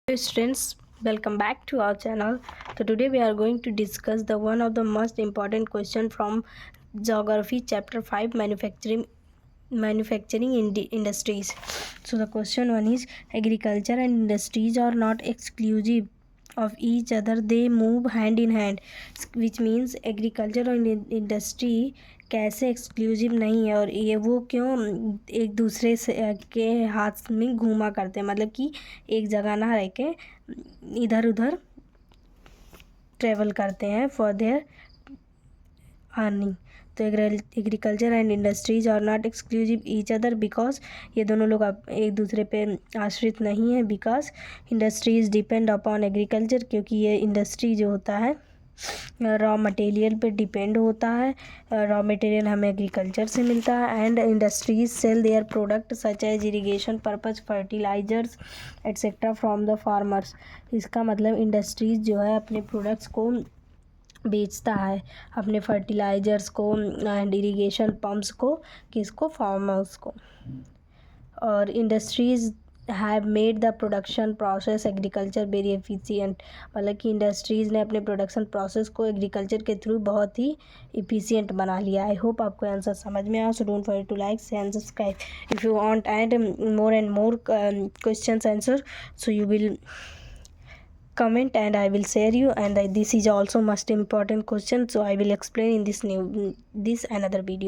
Hey students, welcome back to our channel. So today we are going to discuss the one of the most important question from geography chapter 5, manufacturing industries. So the question one is, agriculture and industries are not exclusive of each other, they move hand in hand, which means agriculture और industry कैसे exclusive नहीं है और ये वो क्यों एक दूसरे से के हाथ में घूमा करते हैं, मतलब कि एक जगह ना रह के इधर उधर ट्रेवल करते हैं फॉर देयर अर्निंग. तो agriculture and industries are not exclusive each other because ये दोनों लोग एक दूसरे पे आश्रित नहीं है. Because industries depend upon agriculture, क्योंकि ये इंडस्ट्री जो होता है रॉ मटेरियल पे डिपेंड होता है. रॉ मटेरियल हमें एग्रीकल्चर से मिलता है and industries sell their product such as irrigation purpose, fertilisers etcetera from the farmers. इसका मतलब इंडस्ट्रीज जो है अपने प्रोडक्ट्स को बेचता है, अपने फर्टिलाइजर्स को एंड इरिगेशन पम्प्स को, किसको, फार्मर्स को. और industries have made the production process agriculture very efficient. मतलब कि इंडस्ट्रीज़ ने अपने प्रोडक्शन प्रोसेस को एग्रीकल्चर के थ्रू बहुत ही इफिशिएंट बना लिया. आई होप आपको आंसर समझ में आया. So don't forget to like, share and subscribe. If you want and more questions answer, so you will comment and I will share you, and this is also most important question, so I will explain in this another video.